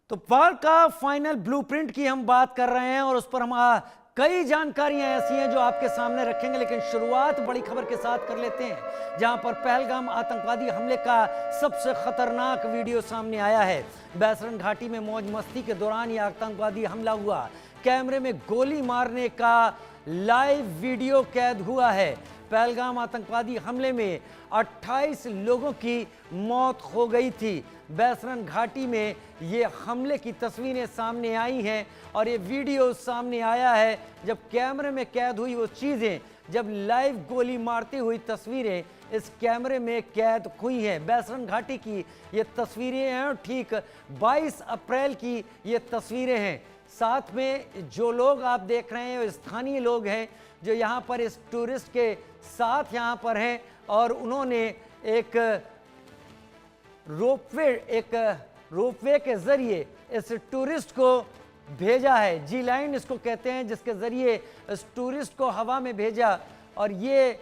तो वार का final blueprint की हम बात कर रहे हैं और उस पर हम कई जानकारियां ऐसी हैं जो आपके सामने रखेंगे, लेकिन शुरुआत बड़ी खबर के साथ कर लेते हैं जहां पर पहलगाम आतंकवादी हमले का सबसे खतरनाक वीडियो सामने आया है। बैसरन घाटी में मौज मस्ती के दौरान यह आतंकवादी हमला हुआ। कैमरे में गोली मारने का लाइव वीडियो कैद हुआ है। पहलगाम आतंकवादी हमले में 28 लोगों की मौत हो गई थी। बैसरन घाटी में ये हमले की तस्वीरें सामने आई हैं और ये वीडियो सामने आया है जब कैमरे में कैद हुई वो चीज़ें, जब लाइव गोली मारती हुई तस्वीरें इस कैमरे में कैद हुई हैं। बैसरन घाटी की ये तस्वीरें हैं और ठीक 22 अप्रैल की ये तस्वीरें हैं। साथ में जो लोग आप देख रहे हैं वो स्थानीय लोग हैं जो यहाँ पर इस टूरिस्ट के साथ यहाँ पर हैं और उन्होंने एक रोपवे के जरिए इस टूरिस्ट को भेजा है। जी लाइन इसको कहते हैं, जिसके जरिए इस टूरिस्ट को हवा में भेजा। और ये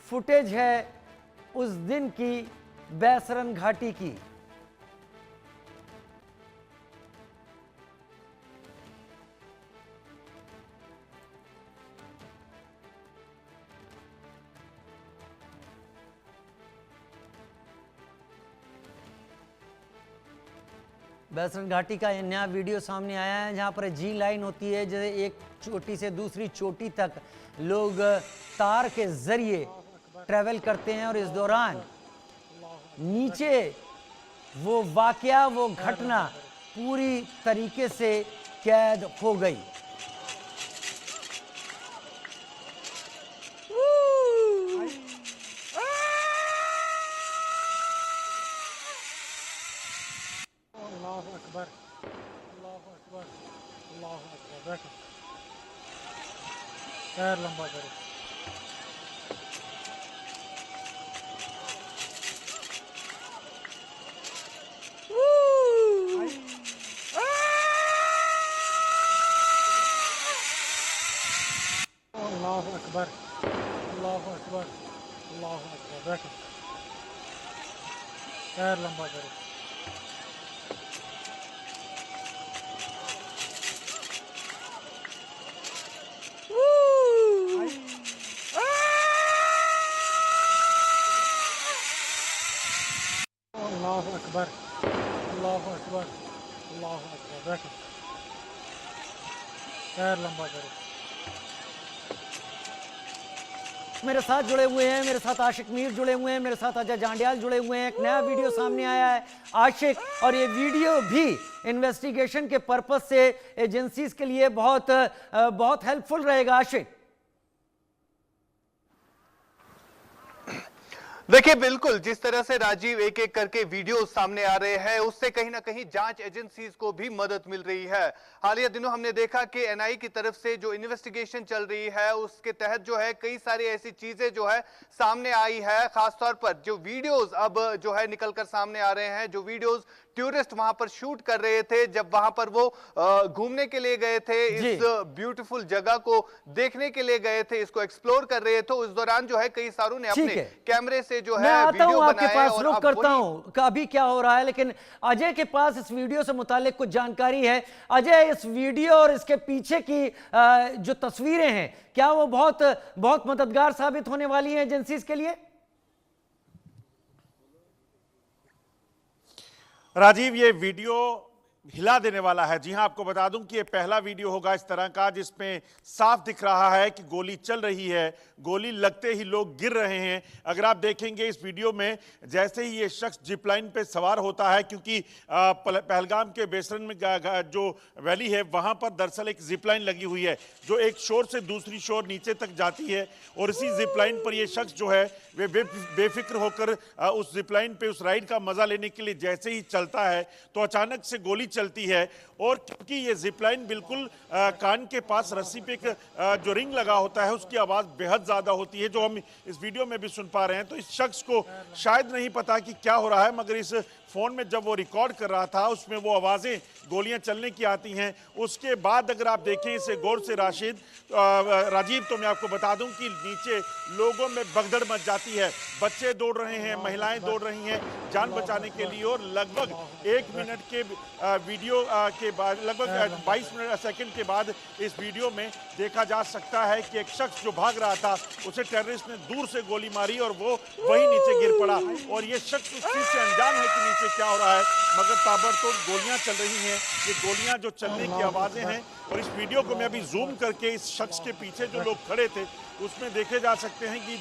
फुटेज है उस दिन की बैसरन घाटी की। बैसरन घाटी का ये नया वीडियो सामने आया है जहाँ पर जी लाइन होती है, जैसे एक चोटी से दूसरी चोटी तक लोग तार के जरिए ट्रैवल करते हैं और इस दौरान नीचे वो वाकया, वो घटना पूरी तरीके से कैद हो गई। पैर लंबा करो। अल्लाहु अकबर, अल्लाहु अकबर, अल्लाहु अकबर। बैठो, पैर लंबा करो। अल्लाहु अकबर, अल्लाहु अकबर, अल्लाहु अकबर। बैठो, पैर लंबा करो। मेरे साथ जुड़े हुए हैं, मेरे साथ आशिक मीर जुड़े हुए हैं, मेरे साथ अजय जांडियाल जुड़े हुए हैं। एक नया वीडियो सामने आया है आशिक, और ये वीडियो भी इन्वेस्टिगेशन के पर्पस से एजेंसीज के लिए बहुत हेल्पफुल रहेगा। आशिक, देखिए, बिल्कुल जिस तरह से राजीव एक एक करके वीडियो सामने आ रहे हैं उससे कहीं ना कहीं जांच एजेंसीज को भी मदद मिल रही है। हालिया दिनों हमने देखा कि एनआई की तरफ से जो इन्वेस्टिगेशन चल रही है उसके तहत जो है कई सारी ऐसी चीजें जो है सामने आई है। खासतौर पर जो वीडियोस अब जो है निकलकर सामने आ रहे हैं, जो वीडियोस टूरिस्ट वहां पर शूट कर रहे थे जब वहां पर वो घूमने के लिए गए थे, इस ब्यूटीफुल जगह को देखने के लिए गए थे, इसको एक्सप्लोर कर रहे थे। उस दौरान जो है कई सारों ने अपने कैमरे से जो है वीडियो बनाए। आपके पास रुक करता हूं कि अभी क्या हो रहा है, लेकिन अजय के पास इस वीडियो से मुतालिक कुछ जानकारी है। अजय, इस वीडियो और इसके पीछे की जो तस्वीरें हैं, क्या वो बहुत मददगार साबित होने वाली हैं एजेंसीज के लिए? राजीव, ये वीडियो हिला देने वाला है। जी हां, आपको बता दूं कि ये पहला वीडियो होगा इस तरह का जिसमें साफ दिख रहा है कि गोली चल रही है, गोली लगते ही लोग गिर रहे हैं। अगर आप देखेंगे इस वीडियो में, जैसे ही ये शख्स जिप लाइन पे सवार होता है, क्योंकि पहलगाम के बेसरन में जो वैली है वहां पर दरअसल एक जिप लाइन लगी हुई है जो एक शोर से दूसरी शोर नीचे तक जाती है, और इसी जिप लाइन पर ये शख्स जो है वे बेफिक्र होकर उस जिप लाइन पे उस राइड का मजा लेने के लिए जैसे ही चलता है तो अचानक से गोली चलती है। और क्योंकि ये जिपलाइन बिल्कुल कान के पास रस्सी पे एक जो रिंग लगा होता है उसकी आवाज़ बेहद ज़्यादा होती है, जो हम इस वीडियो में भी सुन पा रहे हैं। तो इस शख्स को शायद नहीं पता कि क्या हो रहा है, मगर इस फ़ोन में जब वो रिकॉर्ड कर रहा था उसमें वो आवाज़ें गोलियां चलने की आती हैं। उसके बाद अगर आप देखें इसे गौर से राजीव, तो मैं आपको बता दूं कि नीचे लोगों में भगदड़ मच जाती है। बच्चे दौड़ रहे हैं, महिलाएं दौड़ रही हैं जान बचाने के लिए। और लगभग 1 मिनट के वीडियो के बाद, लगभग 22 सेकंड के बाद इस वीडियो में देखा जा सकता है कि एक शख्स जो भाग रहा था उसे टेररिस्ट ने दूर से गोली मारी और वो वहीं नीचे गिर पड़ा। और ये शख्स उस चीज से अनजान है कि नीचे क्या हो रहा है, मगर ताबड़तोड़ गोलियां चल रही हैं। ये गोलियां जो चलने की आवाजें हैं। और इस वीडियो को मैं अभी जूम करके इस शख्स के पीछे जो लोग खड़े थे उसमें देखे जा सकते हैं कि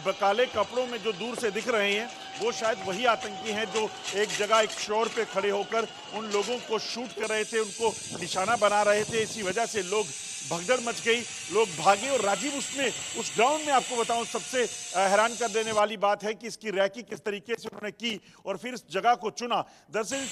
2 काले कपड़ों में जो दूर से दिख रहे हैं वो शायद वही आतंकी हैं जो एक जगह एक शोर पे खड़े होकर उन लोगों को शूट कर रहे थे, उनको निशाना बना रहे थे। इसी वजह से लोग भगदड़ मच गई, लोग भागे। और राजीव, उसमें उस ग्राउंड में आपको बताऊं सबसे हैरान कर देने वाली बात है कि इसकी रैकी किस तरीके से उन्होंने की और फिर इस जगह को चुना। दरअसल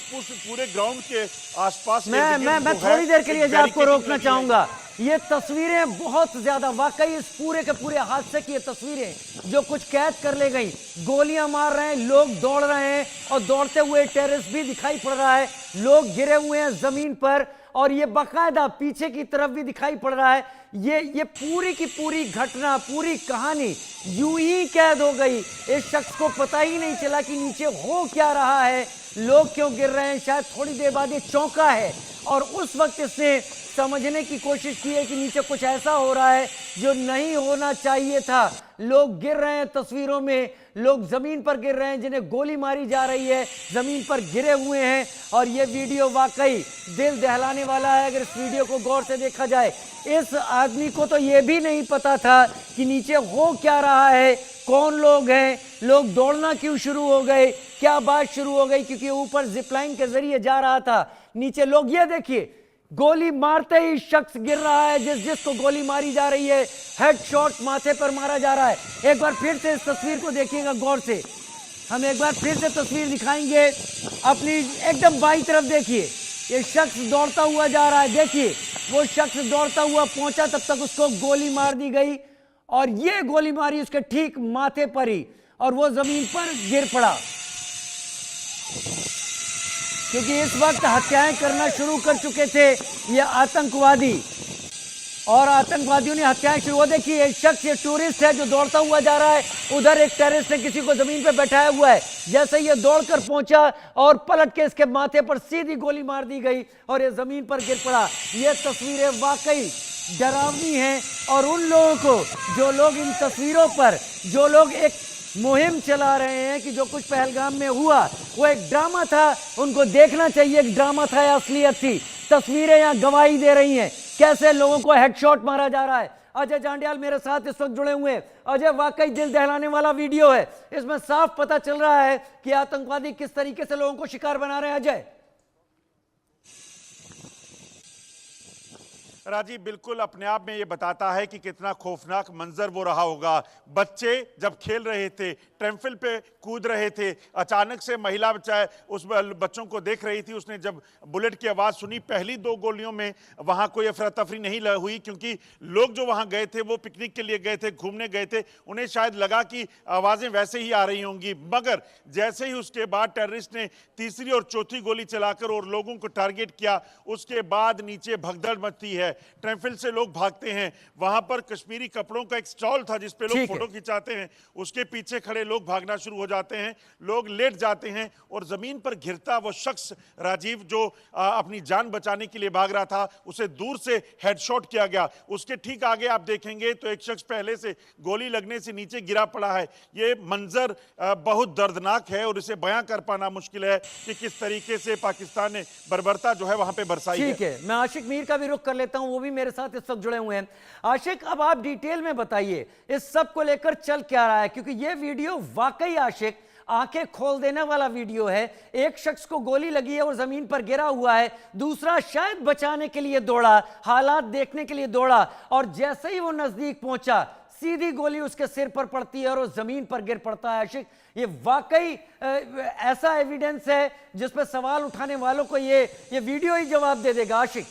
पूरे ग्राउंड के आसपास मैं थोड़ी देर के लिए आपको रोकना चाहूंगा। ये तस्वीरें बहुत ज्यादा, वाकई इस पूरे के पूरे हादसे की ये तस्वीरें जो कुछ कैद कर ले गई। गोलियां मार रहे हैं, लोग दौड़ रहे हैं और दौड़ते हुए टेररिस्ट भी दिखाई पड़ रहा है, लोग गिरे हुए हैं जमीन पर और ये बाकायदा पीछे की तरफ भी दिखाई पड़ रहा है। ये पूरी की पूरी घटना, पूरी कहानी यूं ही कैद हो गई। इस शख्स को पता ही नहीं चला कि नीचे हो क्या रहा है, लोग क्यों गिर रहे हैं। शायद थोड़ी देर बाद ये चौंका है और उस वक्त इसने समझने की कोशिश की है कि नीचे कुछ ऐसा हो रहा है जो नहीं होना चाहिए था। लोग गिर रहे हैं, तस्वीरों में लोग जमीन पर गिर रहे हैं जिन्हें गोली मारी जा रही है, जमीन पर गिरे हुए हैं। और ये वीडियो वाकई दिल दहलाने वाला है अगर इस वीडियो को गौर से देखा जाए। इस आदमी को तो ये भी नहीं पता था कि नीचे हो क्या रहा है, कौन लोग हैं, लोग दौड़ना क्यों शुरू हो गए, क्या बात शुरू हो गई, क्योंकि ऊपर जिपलाइन के जरिए जा रहा था। नीचे लोग, ये देखिए, गोली मारते ही शख्स गिर रहा है जिसको गोली मारी जा रही है, हेडशॉट माथे पर मारा जा रहा है। एक बार फिर से इस तस्वीर को देखिएगा गौर से, हम एक बार फिर से तस्वीर दिखाएंगे अपनी, एकदम बाईं तरफ देखिए, ये शख्स दौड़ता हुआ जा रहा है। देखिए वो शख्स दौड़ता हुआ पहुंचा, तब तक उसको गोली मार दी गई और ये गोली मारी उसके ठीक माथे पर ही और वो जमीन पर गिर पड़ा। क्योंकि इस वक्त हत्याएं करना शुरू कर चुके थे ये आतंकवादी और आतंकवादियों ने हत्याएं शुरू। हो देखिए, एक शख्स, ये टूरिस्ट है जो दौड़ता हुआ जा रहा है, उधर एक टेररिस्ट ने किसी को जमीन पे बैठाया हुआ है। जैसे ये दौड़कर पहुंचा और पलट के इसके माथे पर सीधी गोली मार दी गई और ये जमीन पर गिर पड़ा। ये तस्वीरें वाकई डरावनी हैं और उन लोगों को, जो लोग इन तस्वीरों पर, जो लोग एक मुहिम चला रहे हैं कि जो कुछ पहलगाम में हुआ वो एक ड्रामा था, उनको देखना चाहिए एक ड्रामा था या असलियत थी। तस्वीरें यहाँ गवाही दे रही हैं कैसे लोगों को हेडशॉट मारा जा रहा है। अजय जांडियाल मेरे साथ इस वक्त जुड़े हुए हैं। अजय, वाकई दिल दहलाने वाला वीडियो है, इसमें साफ पता चल रहा है कि आतंकवादी किस तरीके से लोगों को शिकार बना रहे हैं। अजय, राजीव, बिल्कुल अपने आप में ये बताता है कि कितना खौफनाक मंजर वो रहा होगा। बच्चे जब खेल रहे थे, ट्रैम्पल पे कूद रहे थे, अचानक से महिला उस बच्चों को देख रही थी। उसने जब बुलेट की आवाज़ सुनी, पहली 2 गोलियों में वहाँ कोई अफरा तफरी नहीं हुई, क्योंकि लोग जो वहाँ गए थे वो पिकनिक के लिए गए थे, घूमने गए थे, उन्हें शायद लगा कि आवाज़ें वैसे ही आ रही होंगी। मगर जैसे ही उसके बाद टेररिस्ट ने तीसरी और चौथी गोली चलाकर और लोगों को टारगेट किया, उसके बाद नीचे भगदड़ मचती है। ट्रैम्पल से लोग भागते हैं, वहां पर कश्मीरी कपड़ों का एक स्टॉल था जिस पे लोग फोटो खिंचाते हैं, उसके पीछे खड़े लोग भागना शुरू हो जाते हैं, लोग लेट जाते हैं और जमीन पर गिरता वो शख्स राजीव जो अपनी जान बचाने के लिए भाग रहा था, उसे दूर से हेडशॉट किया गया। उसके ठीक आगे आप देखेंगे तो एक शख्स पहले से गोली लगने से नीचे गिरा पड़ा है। ये मंजर बहुत दर्दनाक है और इसे बयां कर पाना मुश्किल है कि किस तरीके से पाकिस्तान ने बर्बरता जो है वहां पे बरसाई है। ठीक है, मैं आशिक मीर का भी रुख कर लेता हूं, वो भी मेरे साथ इस वक्त जुड़े हुए हैं। आशिक, अब आप डिटेल में बताइए इस सब को लेकर चल क्या रहा है, क्योंकि ये वीडियो वाकई आशिक आंखें खोल देने वाला वीडियो है। एक शख्स को गोली लगी है और जमीन पर गिरा हुआ है, दूसरा शायद बचाने के लिए दौड़ा, हालात देखने के लिए दौड़ा और जैसे ही वो नजदीक पहुंचा सीधी गोली उसके सिर पर पड़ती है और वो जमीन पर गिर पड़ता है। आशिक, ये वाकई ऐसा एविडेंस है जिस पर सवाल उठाने वालों को ये वीडियो ही जवाब दे देगा। आशिक,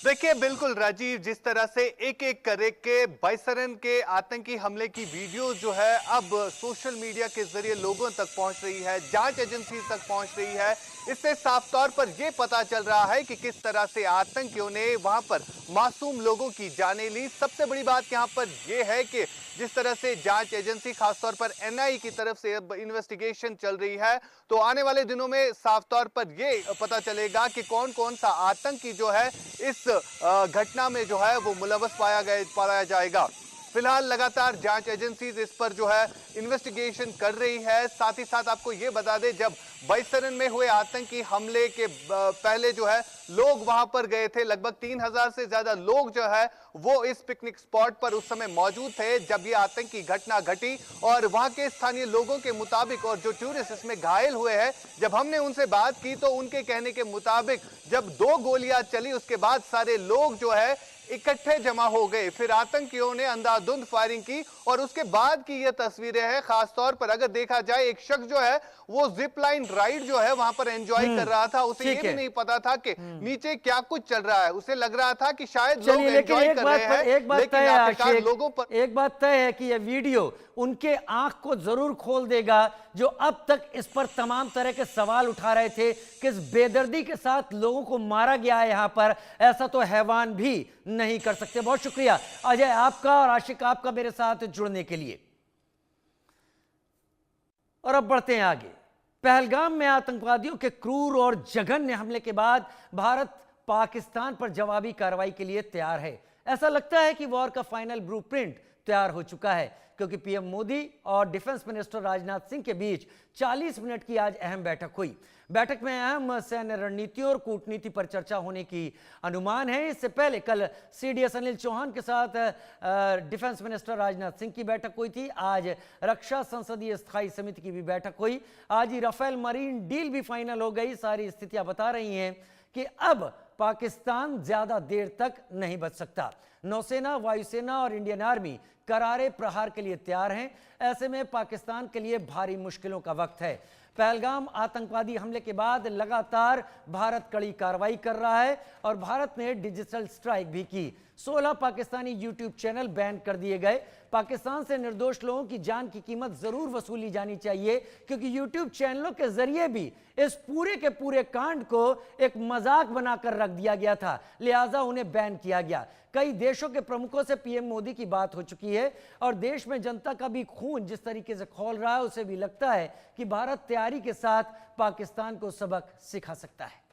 देखिए बिल्कुल राजीव, जिस तरह से एक एक करके बाइसरन के आतंकी हमले की वीडियो जो है अब सोशल मीडिया के जरिए लोगों तक पहुंच रही है, जांच एजेंसी तक पहुंच रही है, इससे साफ तौर पर यह पता चल रहा है कि किस तरह से आतंकियों ने वहां पर मासूम लोगों की जानें ली। सबसे बड़ी बात यहां पर यह है कि जिस तरह से जांच एजेंसी खासतौर पर एनआई की तरफ से अब इन्वेस्टिगेशन चल रही है, तो आने वाले दिनों में साफ तौर पर यह पता चलेगा कि कौन कौन सा आतंकी जो है इस घटना में जो है वो मुलव्वस पाया जाएगा। फिलहाल लगातार जांच एजेंसीज इस पर जो है इन्वेस्टिगेशन कर रही है। साथ ही साथ आपको ये बता दें, जब बाइसरन में हुए आतंकी हमले के पहले जो है लोग वहां पर गए थे, लगभग 3000 से ज्यादा लोग जो है वो इस पिकनिक स्पॉट पर उस समय मौजूद थे जब ये आतंकी घटना घटी। और वहां के स्थानीय लोगों के मुताबिक और जो टूरिस्ट इसमें घायल हुए हैं, जब हमने उनसे बात की तो उनके कहने के मुताबिक जब 2 गोलियां चली उसके बाद सारे लोग जो है इकट्ठे जमा हो गए। फिर आतंकियों ने अंधाधुंध फायरिंग की और उसके बाद की ये तस्वीरें हैं। खासतौर पर अगर देखा जाए, एक शख्स जो है वो जिप लाइन राइड जो है वहां पर एंजॉय कर रहा था, उसे ये भी नहीं पता था कि नीचे क्या कुछ चल रहा है। उसे लग रहा था कि शायद लोग एंजॉय कर रहे हैं, लेकिन आखिरकार लोगों पर एक बात तय है कि यह वीडियो उनके आंख को जरूर खोल देगा जो अब तक इस पर तमाम तरह के सवाल उठा रहे थे। किस बेदर्दी के साथ लोगों को मारा गया है यहां पर, ऐसा तो हैवान भी नहीं कर सकते। बहुत शुक्रिया अजय आपका और आशिक आपका मेरे साथ जुड़ने के लिए। और अब बढ़ते हैं आगे। पहलगाम में आतंकवादियों के क्रूर और जघन्य हमले के बाद भारत पाकिस्तान पर जवाबी कार्रवाई के लिए तैयार है। ऐसा लगता है कि वॉर का फाइनल ब्लूप्रिंट तैयार हो चुका है, क्योंकि पीएम मोदी और डिफेंस मिनिस्टर राजनाथ सिंह के बीच 40 मिनट की आज अहम बैठक हुई। बैठक में अहम सैन्य रणनीतियों और कूटनीति पर चर्चा होने की अनुमान है। इससे पहले कल सीडीएस अनिल चौहान के साथ डिफेंस मिनिस्टर राजनाथ सिंह की बैठक हुई थी। आज रक्षा संसदीय स्थायी समिति की भी बैठक हुई। आज ही राफेल मरीन डील भी फाइनल हो गई। सारी स्थितियां बता रही हैं कि अब पाकिस्तान ज्यादा देर तक नहीं बच सकता। नौसेना, वायुसेना और इंडियन आर्मी करारे प्रहार के लिए तैयार हैं। ऐसे में पाकिस्तान के लिए भारी मुश्किलों का वक्त है। पहलगाम आतंकवादी हमले के बाद लगातार भारत कड़ी कार्रवाई कर रहा है और भारत ने डिजिटल स्ट्राइक भी की। 16 पाकिस्तानी यूट्यूब चैनल बैन कर दिए गए। पाकिस्तान से निर्दोष लोगों की जान की कीमत जरूर वसूली जानी चाहिए, क्योंकि यूट्यूब चैनलों के जरिए भी इस पूरे के पूरे कांड को एक मजाक बनाकर रख दिया गया था, लिहाजा उन्हें बैन किया गया। कई देशों के प्रमुखों से पीएम मोदी की बात हो चुकी है और देश में जनता का भी खून जिस तरीके से खौल रहा है, उसे भी लगता है कि भारत तैयारी के साथ पाकिस्तान को सबक सिखा सकता है।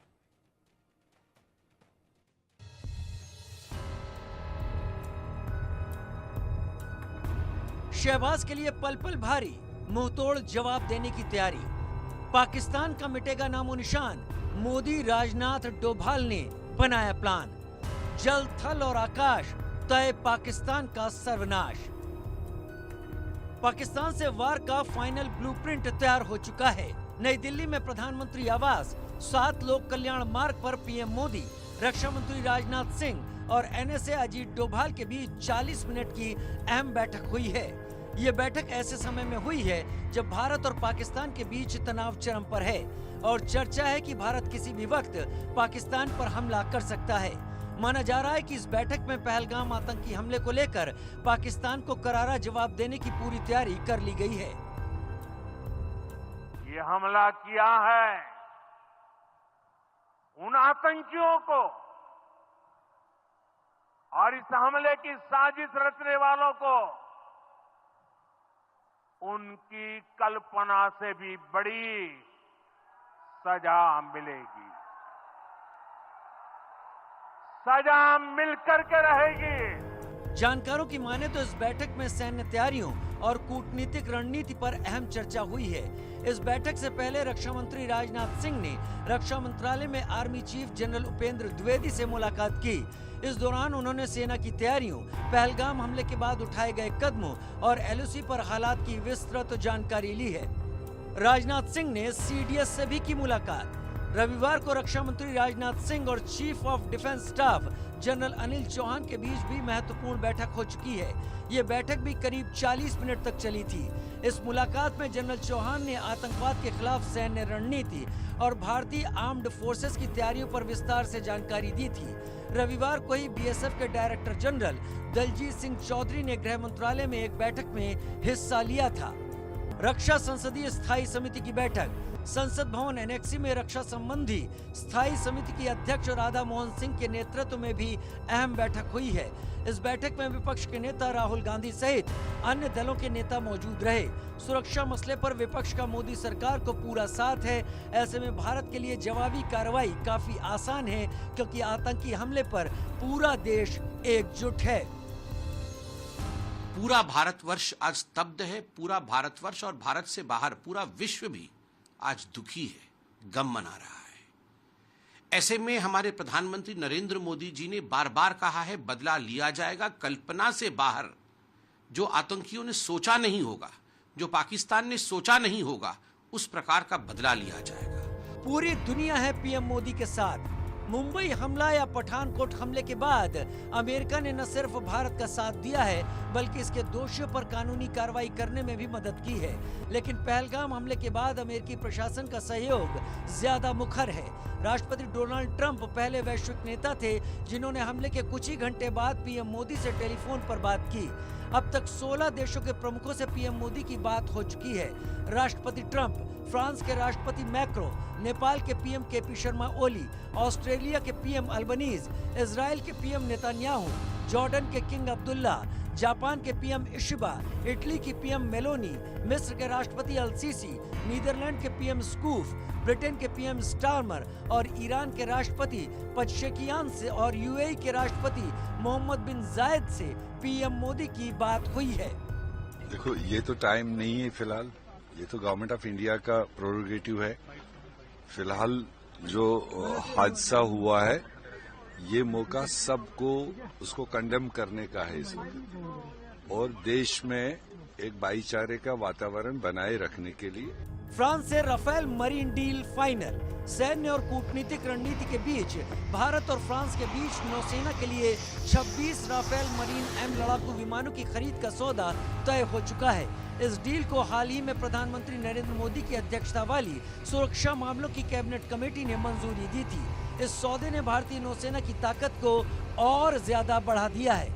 शहबाज के लिए पल पल भारी, मुंहतोड़ जवाब देने की तैयारी। पाकिस्तान का मिटेगा नामो निशान, मोदी, राजनाथ, डोभाल ने बनाया प्लान। जल, थल और आकाश, तय पाकिस्तान का सर्वनाश। पाकिस्तान से वार का फाइनल ब्लूप्रिंट तैयार हो चुका है। नई दिल्ली में प्रधानमंत्री आवास, 7 लोक कल्याण मार्ग पर पीएम मोदी, रक्षा मंत्री राजनाथ सिंह और एनएसए अजीत डोभाल के बीच 40 मिनट की अहम बैठक हुई है। ये बैठक ऐसे समय में हुई है जब भारत और पाकिस्तान के बीच तनाव चरम पर है और चर्चा है कि भारत किसी भी वक्त पाकिस्तान पर हमला कर सकता है। माना जा रहा है कि इस बैठक में पहलगाम आतंकी हमले को लेकर पाकिस्तान को करारा जवाब देने की पूरी तैयारी कर ली गई है। ये हमला किया है उन आतंकियों को और इस हमले की साजिश रचने वालों को उनकी कल्पना से भी बड़ी सजा मिलेगी। सजा मिलकर के रहेगी। जानकारों की माने तो इस बैठक में सैन्य तैयारियों और कूटनीतिक रणनीति पर अहम चर्चा हुई है। इस बैठक से पहले रक्षा मंत्री राजनाथ सिंह ने रक्षा मंत्रालय में army chief general Upendra Dwivedi से मुलाकात की। इस दौरान उन्होंने सेना की तैयारियों, पहलगाम हमले के बाद उठाए गए कदमों और एलओसी पर हालात की विस्तृत जानकारी ली है। राजनाथ सिंह ने सीडीएस से भी की मुलाकात। रविवार को रक्षा मंत्री राजनाथ सिंह और chief of defence staff general Anil Chauhan के बीच भी महत्वपूर्ण बैठक हो चुकी है। ये बैठक भी करीब 40 मिनट तक चली थी। इस मुलाकात में जनरल चौहान ने आतंकवाद के खिलाफ सैन्य रणनीति और भारतीय आर्म्ड फोर्सेस की तैयारियों पर विस्तार से जानकारी दी थी। रविवार को ही बीएसएफ के डायरेक्टर जनरल दलजीत सिंह चौधरी ने गृह मंत्रालय में एक बैठक में हिस्सा लिया था। रक्षा संसदीय स्थायी समिति की बैठक संसद भवन एनेक्सी में रक्षा संबंधी स्थायी समिति की अध्यक्ष राधा मोहन सिंह के नेतृत्व में भी अहम बैठक हुई है। इस बैठक में विपक्ष के नेता राहुल गांधी सहित अन्य दलों के नेता मौजूद रहे। सुरक्षा मसले पर विपक्ष का मोदी सरकार को पूरा साथ है। ऐसे में भारत के लिए जवाबी कार्रवाई काफी आसान है, क्योंकि आतंकी हमले पर पूरा देश एकजुट है। पूरा भारतवर्ष आज स्तब्ध है। पूरा भारतवर्ष और भारत से बाहर पूरा विश्व भी आज दुखी है, गम मना रहा है। ऐसे में हमारे प्रधानमंत्री नरेंद्र मोदी जी ने बार बार कहा है, बदला लिया जाएगा। कल्पना से बाहर जो आतंकियों ने सोचा नहीं होगा, जो पाकिस्तान ने सोचा नहीं होगा, उस प्रकार का बदला लिया जाएगा। पूरी दुनिया है पीएम मोदी के साथ। मुंबई हमला या पठानकोट हमले के बाद अमेरिका ने न सिर्फ भारत का साथ दिया है, बल्कि इसके दोषियों पर कानूनी कार्रवाई करने में भी मदद की है। लेकिन पहलगाम हमले के बाद अमेरिकी प्रशासन का सहयोग ज्यादा मुखर है। राष्ट्रपति डोनाल्ड ट्रंप पहले वैश्विक नेता थे जिन्होंने हमले के कुछ ही घंटे बाद पीएम मोदी से टेलीफोन पर बात की। अब तक 16 देशों के प्रमुखों से पीएम मोदी की बात हो चुकी है। राष्ट्रपति ट्रंप, फ्रांस के राष्ट्रपति मैक्रो, नेपाल के PM KP Sharma Oli, Australia के पीएम अल्बनीज, इजराइल के पीएम नेतन्याहू, जॉर्डन के किंग अब्दुल्ला, जापान के पीएम इशिबा, इटली की पीएम मेलोनी, मिस्र के राष्ट्रपति अल सीसी, नीदरलैंड के पीएम स्कूफ, ब्रिटेन के पीएम स्टारमर और ईरान के राष्ट्रपति पज़ेश्कियान से और यूएई के राष्ट्रपति मोहम्मद बिन जायद से पीएम मोदी की बात हुई है। देखो, ये तो टाइम नहीं है फिलहाल, ये तो गवर्नमेंट ऑफ इंडिया का प्रोरोगेटिव है। फिलहाल जो हादसा हुआ है, ये मौका सबको उसको कंडेम करने का है इस वक्त, और देश में एक भाईचारे का वातावरण बनाए रखने के लिए। फ्रांस से राफेल मरीन डील फाइनल। सैन्य और कूटनीतिक रणनीति के बीच भारत और फ्रांस के बीच नौसेना के लिए 26 राफेल मरीन एम लड़ाकू विमानों की खरीद का सौदा तय हो चुका है। इस डील को हाल ही में प्रधानमंत्री नरेंद्र मोदी की अध्यक्षता वाली सुरक्षा मामलों की कैबिनेट कमेटी ने मंजूरी दी थी। इस सौदे ने भारतीय नौसेना की ताकत को और ज्यादा बढ़ा दिया है।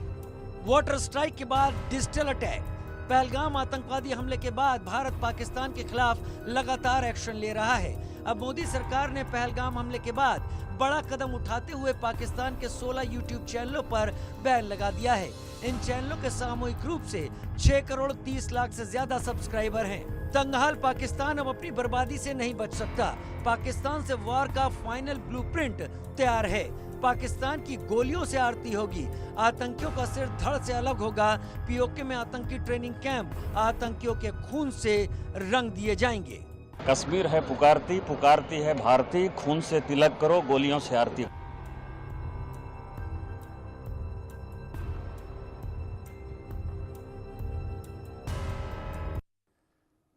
वाटर स्ट्राइक के बाद डिजिटल अटैक। पहलगाम आतंकवादी हमले के बाद भारत पाकिस्तान के खिलाफ लगातार एक्शन ले रहा है। अब मोदी सरकार ने पहलगाम हमले के बाद बड़ा कदम उठाते हुए पाकिस्तान के 16 यूट्यूब चैनलों पर बैन लगा दिया है। इन चैनलों के सामूहिक रूप से 6 करोड़ 30 लाख से ज्यादा सब्सक्राइबर हैं। तंगहाल पाकिस्तान अब अपनी बर्बादी से नहीं बच सकता। पाकिस्तान से वार का फाइनल ब्लूप्रिंट तैयार है। पाकिस्तान की गोलियों से आरती होगी, आतंकियों का सिर धड़ से अलग होगा। पीओके में आतंकी ट्रेनिंग कैंप आतंकियों के खून से रंग दिए जाएंगे। कश्मीर है पुकारती, पुकारती है भारती, खून से तिलक करो, गोलियों से आरती।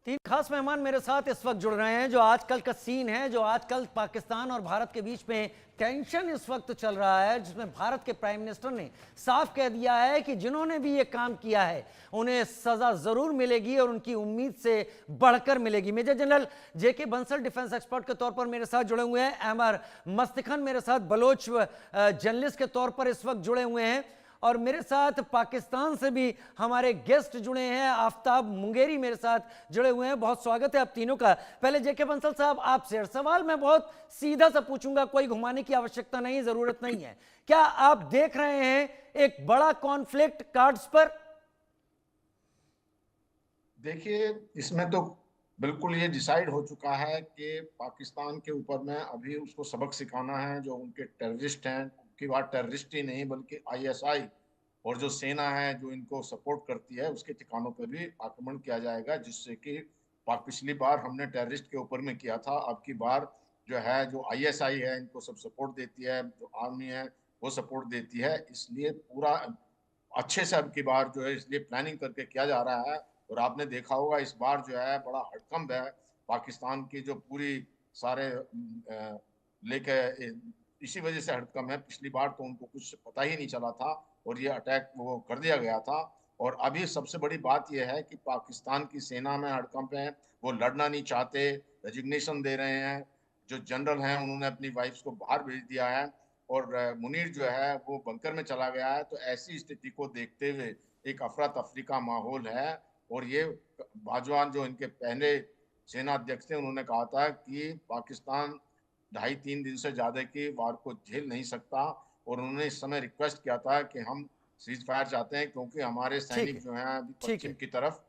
तीन खास मेहमान मेरे साथ इस वक्त जुड़ रहे हैं। जो आजकल का सीन है, जो आजकल पाकिस्तान और भारत के बीच में टेंशन इस वक्त चल रहा है, जिसमें भारत के प्राइम मिनिस्टर ने साफ कह दिया है कि जिन्होंने भी ये काम किया है उन्हें सजा जरूर मिलेगी और उनकी उम्मीद से बढ़कर मिलेगी। मेजर जनरल जेके बंसल डिफेंस एक्सपर्ट के तौर पर मेरे साथ जुड़े हुए हैं। एमआर मस्तिखन मेरे साथ बलोच जर्नलिस्ट के तौर पर इस वक्त जुड़े हुए हैं, और मेरे साथ पाकिस्तान से भी हमारे गेस्ट जुड़े हैं। आफ्ताब मुंगेरी मेरे साथ जुड़े हुए हैं। बहुत स्वागत है आप तीनों का। पहले जेके बंसल साहब आपसे सवाल मैं बहुत सीधा सा पूछूंगा, कोई घुमाने की आवश्यकता नहीं, जरूरत नहीं है। क्या आप देख रहे हैं एक बड़ा कॉन्फ्लिक्ट कार्ड्स पर? देखिए, इसमें तो बिल्कुल ये डिसाइड हो चुका है कि पाकिस्तान के ऊपर में अभी उसको सबक सिखाना है। जो उनके टेररिस्ट हैं, की बात टेररिस्ट ही नहीं बल्कि आईएसआई और जो सेना है जो इनको सपोर्ट करती है, उसके ठिकानों पर भी आक्रमण किया जाएगा, जिससे कि पिछली बार हमने टेररिस्ट के ऊपर में किया था, अब की बार जो है जो आईएसआई है इनको सब सपोर्ट देती है, जो आर्मी है वो सपोर्ट देती है। इसलिए पूरा अच्छे से अब की बार जो है इसलिए प्लानिंग करके किया जा रहा है। और आपने देखा होगा इस बार जो है बड़ा हड़कंप है पाकिस्तान की जो पूरी सारे लेके इसी वजह से हड़कंप है। पिछली बार तो उनको कुछ पता ही नहीं चला था और ये अटैक वो कर दिया गया था। और अभी सबसे बड़ी बात यह है कि पाकिस्तान की सेना में हड़कंप है, वो लड़ना नहीं चाहते, रेजिग्नेशन दे रहे हैं। जो जनरल हैं उन्होंने अपनी वाइफ्स को बाहर भेज दिया है और मुनीर जो है वो बंकर में चला गया है। तो ऐसी स्थिति को देखते हुए एक अफरा तफरी का माहौल है। और ये बाजवान जो इनके पहले सेना अध्यक्ष थे उन्होंने कहा था कि पाकिस्तान 2.5-3 दिन से ज्यादा की वार को झेल नहीं सकता। और उन्होंने इस समय रिक्वेस्ट किया था कि हम सीज फायर चाहते हैं क्योंकि हमारे सैनिक जो हैं अभी पश्चिम की तरफ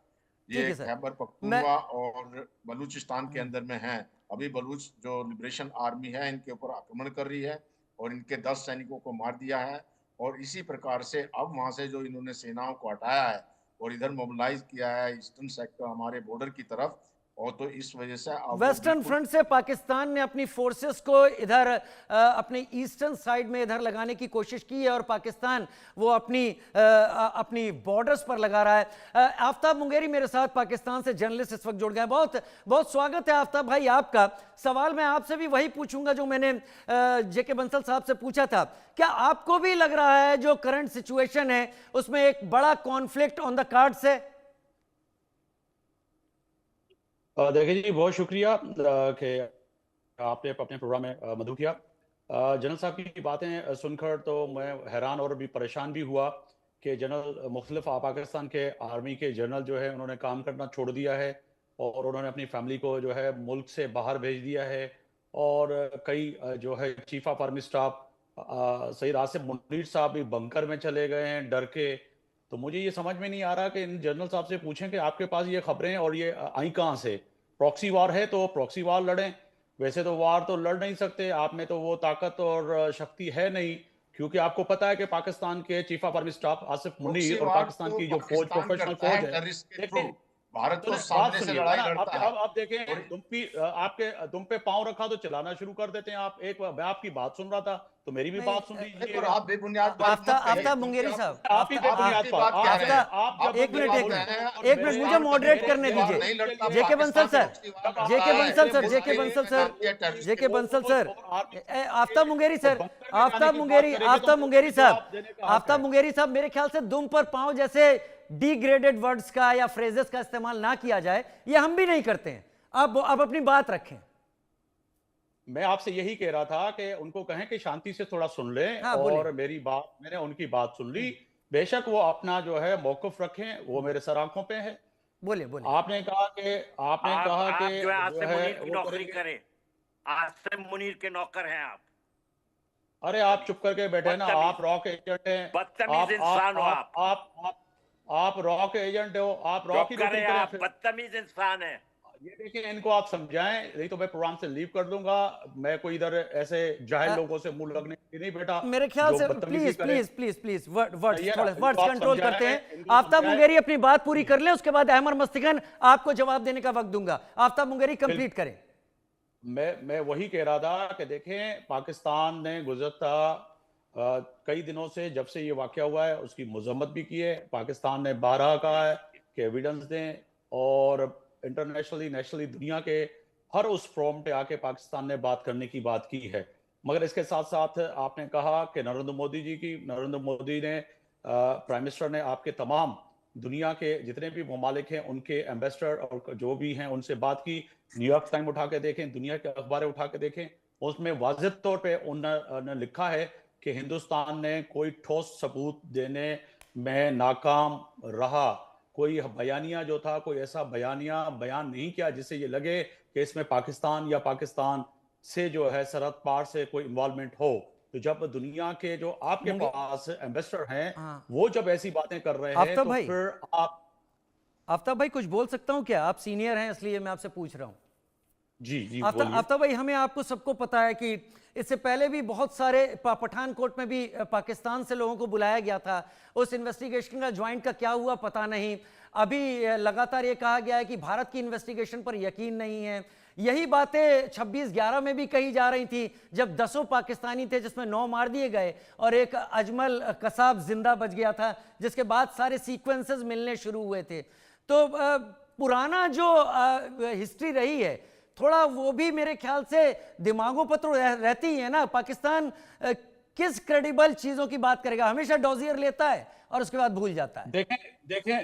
ये खैबर पख्तूनख्वा और बलूचिस्तान के अंदर में हैं। अभी बलूच जो लिबरेशन आर्मी है इनके ऊपर आक्रमण कर रही है और इनके 10 सैनिकों को मार दिया है। और इसी प्रकार से अब वहां से जो इन्होंने सेनाओं को हटाया है और इधर मोबिलाइज किया है ईस्टर्न सेक्टर हमारे बॉर्डर की तरफ। और तो इस वजह से वेस्टर्न फ्रंट से पाकिस्तान ने अपनी फोर्सेस को इधर अपने ईस्टर्न साइड में इधर लगाने की कोशिश की है और पाकिस्तान वो अपनी बॉर्डर्स पर लगा रहा है। आफ्ताब मुंगेरी मेरे साथ पाकिस्तान से जर्नलिस्ट इस वक्त जुड़ गए। बहुत बहुत स्वागत है आफ्ताब भाई आपका। सवाल मैं आपसे भी वही पूछूंगा जो मैंने जेके बंसल साहब से पूछा था। क्या आपको भी लग रहा है जो करंट सिचुएशन है उसमें एक बड़ा कॉन्फ्लिक्ट ऑन द कार्ड्स है? देखिए जी, बहुत शुक्रिया कि आपने अपने प्रोग्राम में मदद किया। जनरल साहब की बातें सुनकर तो मैं हैरान और भी परेशान भी हुआ कि जनरल मुख्तलिफ पाकिस्तान के आर्मी के जनरल जो है उन्होंने काम करना छोड़ दिया है और उन्होंने अपनी फैमिली को जो है मुल्क से बाहर भेज दिया है। और कई जो है chief of army staff Syed Asif Munir साहब भी बंकर में चले गए हैं डर के। तो मुझे ये समझ में नहीं आ रहा कि इन जनरल साहब से पूछें कि आपके पास ये खबरें और ये आई कहाँ से? प्रॉक्सी वार है तो प्रॉक्सी वार लड़ें, वैसे तो वार तो लड़ नहीं सकते, आप में तो वो ताकत और शक्ति है नहीं। क्योंकि आपको पता है कि पाकिस्तान के chief of army staff Asif Munir और पाकिस्तान की जो फौज प्रोफेशनल फौज है, भारत तो सामने से लड़ाई लड़ता है। अब आप देखें तुम पे पांव रखा तो चलाना शुरू कर देते हैं आप। मैं आपकी बात सुन रहा था तो मेरी भी बात सुन लीजिए। आप बेबुनियाद आफ्ताब मुंगेरी साहब, आप भी बेबुनियाद बात। एक मिनट मुझे मॉडरेट करने दीजिए। जेके बंसल सर, जेके बंसल सर, आफ्ताब मुंगेरी सर, आफ्ताब मुंगेरी साहब, मेरे ख्याल से दुम पर पांव जैसे डिग्रेडेड वर्ड्स का या फ्रेजेस का इस्तेमाल ना किया जाए, ये हम भी नहीं करते हैं। अब अपनी बात रखें। मैं आपसे यही कह रहा था कि उनको कहें कि शांति से थोड़ा सुन लें। हाँ, और मैंने उनकी बात सुन ली। बेशक वो अपना जो है मौकफ रखें, वो मेरे सर आंखों पे है। बोलिए। आपने कहा कि जो है आसिफ मुनीर की नौकरी करें, आसिफ मुनीर के नौकर हैं आप। अरे आप चुप करके बैठे ना, आप रॉक एजेंट हैं, बदतमीज इंसान हो आप रॉक एजेंट हो, आप रॉक की नौकरी करें। बदतमीज इंसान है। ये देखिए, इनको आप समझाएं, नहीं तो मैं प्रोग्राम से लीव कर दूंगा। मैं कोई इधर ऐसे जाहिल लोगों से मुंह लगने के लिए नहीं बैठा। मेरे ख्याल से प्लीज वर्ड्स कंट्रोल करते हैं। आफ्ताब मुंगेरी अपनी बात पूरी कर ले, उसके बाद अहमद मस्तिगन आपको जवाब देने का वक्त दूंगा। आफ्ताब मुंगेरी कंप्लीट करें। मैं वही कह रहा था कि देखें, पाकिस्तान ने गुज़श्ता कई दिनों से जब से ये वाकया हुआ है उसकी मजम्मत भी की है। पाकिस्तान ने बारहा कहा है कि एविडेंस दें और इंटरनेशनली नेशनली दुनिया के हर उस फोरम पे आके पाकिस्तान ने बात करने की बात की है। मगर इसके साथ साथ आपने कहा कि नरेंद्र मोदी ने प्राइम मिनिस्टर ने आपके तमाम दुनिया के जितने भी ममालिक हैं उनके एम्बेसडर और जो भी हैं उनसे बात की। न्यूयॉर्क टाइम उठा के देखें, दुनिया के अखबारें उठा के देखें, उसमें वाज़िह तौर पे उन्होंने लिखा है कि हिंदुस्तान ने कोई ठोस सबूत देने में नाकाम रहा। कोई बयानिया जो था, कोई ऐसा बयान नहीं किया जिससे ये लगे कि इसमें पाकिस्तान या पाकिस्तान से जो है सरहद पार से कोई इन्वॉल्वमेंट हो। तो जब दुनिया के जो आपके पास एम्बेसडर हैं वो जब ऐसी बातें कर रहे हैं तो फिर आफ्ताब भाई कुछ बोल सकता हूं क्या? आप सीनियर हैं इसलिए मैं आपसे पूछ रहा हूं। जी आफ्ताब भाई, हमें आपको सबको पता है कि इससे पहले भी बहुत सारे पठानकोट में भी पाकिस्तान से लोगों को बुलाया गया था। उस इन्वेस्टिगेशन का ज्वाइंट का क्या हुआ पता नहीं। अभी लगातार ये कहा गया है कि भारत की इन्वेस्टिगेशन पर यकीन नहीं है। यही बातें 26/11 में भी कही जा रही थी जब 10 पाकिस्तानी थे जिसमें 9 मार दिए गए और एक अजमल कसाब जिंदा बच गया था, जिसके बाद सारे सीक्वेंसेस मिलने शुरू हुए थे। तो पुराना जो हिस्ट्री रही है, थोड़ा वो भी मेरे ख्याल से दिमागों पर तो रहती ही है ना। पाकिस्तान किस क्रेडिबल चीजों की बात करेगा? हमेशा डॉजियर लेता है और उसके बाद भूल जाता है।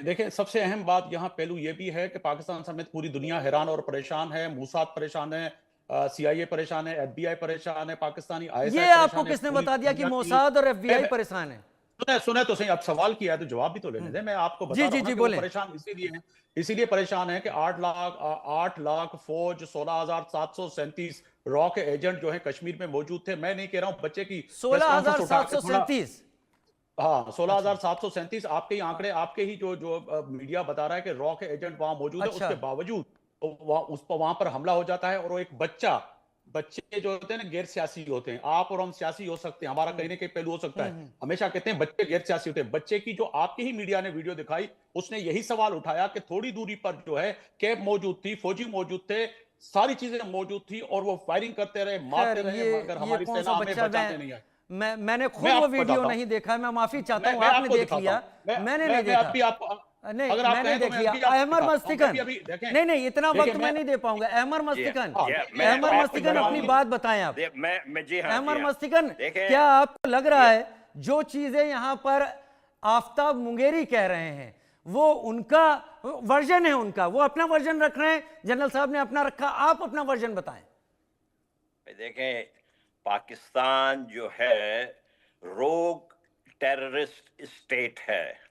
देखें सबसे अहम बात यहाँ पहलू ये भी है कि पाकिस्तान समेत पूरी दुनिया हैरान और परेशान है। मूसाद परेशान है, CIA परेशान है, FBI परेशान है, पाकिस्तानी ISI ये आपको किसने बता दिया कि मोसाद और FBI परेशान है? सुने तो सही, अब सवाल किया है तो जवाब भी तो लेने दें। मैं आपको बता रहा हूं कि वो परेशान इसीलिए परेशान है कि 8 लाख फौज, 16,737 रॉ के एजेंट जो है कश्मीर में मौजूद थे। मैं नहीं कह रहा हूं बच्चे की 16,737, हाँ 16,737 आपके ही आंकड़े, आपके ही जो मीडिया बता रहा है कि रॉ के एजेंट वहां मौजूद है। उसके बावजूद उस पर वहां पर हमला हो जाता है। और वो एक बच्चे जो होते हैं ना गैर सियासी होते हैं। आप और हम सियासी हो सकते हैं, हमारा कहीं ना कहीं पहलू हो सकता है। हमेशा कहते हैं बच्चे गैर सियासी होते हैं। बच्चे की जो आपके ही मीडिया ने वीडियो दिखाई, उसने यही सवाल उठाया कि थोड़ी दूरी पर जो है कैब मौजूद थी, फौजी मौजूद थे, सारी चीजें मौजूद थी और वो फायरिंग करते रहे, मारते रहे, मगर हमारी सेना हमें बचाने नहीं आई। मैंने खुद वो वीडियो नहीं देखा, मैं माफी चाहता हूं। आपने देख लिया, मैंने नहीं देखा। नहीं, मैंने देख लिया। अहमर मस्तिकन, नहीं इतना वक्त मैं नहीं दे पाऊंगा। अहमर मस्तिकन अपनी बात बताएं आप। अहमर मस्तिकन, क्या आपको लग रहा है जो चीजें यहां पर आफ्ताब मुंगेरी कह रहे हैं वो उनका वर्जन है? उनका वो अपना वर्जन रख रहे हैं, जनरल साहब ने अपना रखा, आप अपना वर्जन बताएं। देखें, पाकिस्तान जो है रोग टेररिस्ट स्टेट है।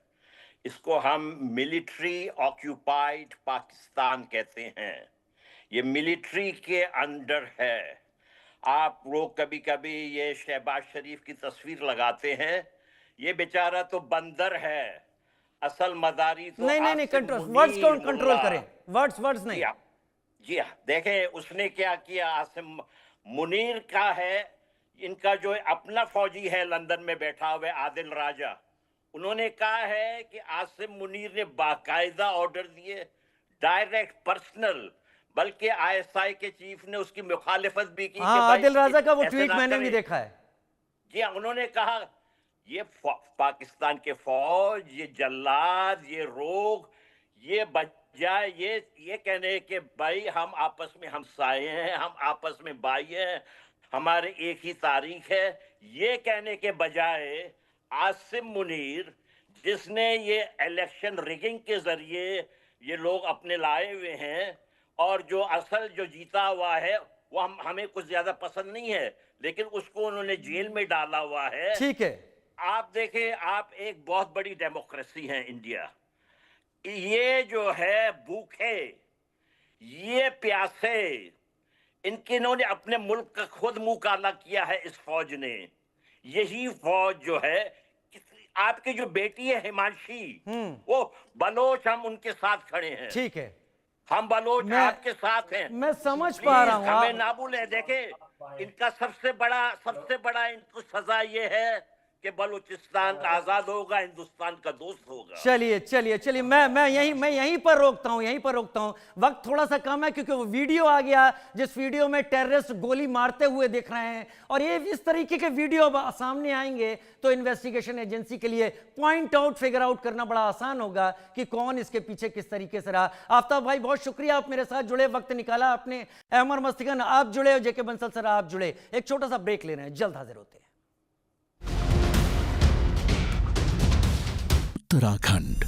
इसको हम मिलिट्री ऑक्यूपाइड पाकिस्तान कहते हैं। ये मिलिट्री के अंडर है। आप लोग कभी कभी ये शहबाज शरीफ की तस्वीर लगाते हैं, ये बेचारा तो बंदर है, असल मदारी तो नहीं कंट्रोल, वर्ड्स को कंट्रोल करें, वर्ड्स नहीं। जी हाँ, देखें उसने क्या किया। आसिम मुनीर का है, इनका जो अपना फौजी है लंदन में बैठा हुआ आदिल राजा, उन्होंने कहा है कि आसिम मुनीर ने बाकायदा ऑर्डर दिए, डायरेक्ट पर्सनल, बल्कि ISI के चीफ ने उसकी मुखालिफत भी की। हाँ, आदिल राजा का वो ट्वीट मैंने भी देखा है। जी हाँ, उन्होंने कहा ये पाकिस्तान के फौज, ये जल्लाद, ये रोग, ये बजाय ये कहने के भाई हम आपस में हमसाए हैं, हम आपस में भाई हैं, हमारे एक ही तारीख है, ये कहने के बजाय आसिम मुनीर, जिसने ये इलेक्शन रिगिंग के जरिए ये लोग अपने लाए हुए हैं और जो असल जो जीता हुआ है वो हमें कुछ ज्यादा पसंद नहीं है, लेकिन उसको उन्होंने जेल में डाला हुआ है। ठीक है, आप देखें, आप एक बहुत बड़ी डेमोक्रेसी है इंडिया। ये जो है भूखे, ये प्यासे, इन्होंने अपने मुल्क का खुद मुंह काला किया है इस फौज ने। यही फौज जो है, आपकी जो बेटी है हिमांशी, वो बलोच, हम उनके साथ खड़े हैं। ठीक है, हम बलोच आपके साथ हैं। मैं समझ पा रहा हूं, हमें ना भूलें। देखे, इनका सबसे बड़ा इनको सजा ये है कि बलूचिस्तान आजाद होगा, हिंदुस्तान का दोस्त होगा। चलिए मैं यहीं पर रोकता हूं। वक्त थोड़ा सा कम है क्योंकि वो वीडियो आ गया जिस वीडियो में टेररिस्ट गोली मारते हुए दिख रहे हैं, और ये इस तरीके के वीडियो सामने आएंगे तो इन्वेस्टिगेशन एजेंसी के लिए फिगर आउट करना बड़ा आसान होगा कि कौन इसके पीछे किस तरीके से रहा। आफ्ताब भाई बहुत शुक्रिया, आप मेरे साथ जुड़े, वक्त निकाला आपने। अहमर मस्तिकन आप जुड़े और जेके बंसल सर आप जुड़े। एक छोटा सा ब्रेक ले रहे हैं, जल्द हाजिर होते हैं। उत्तराखंड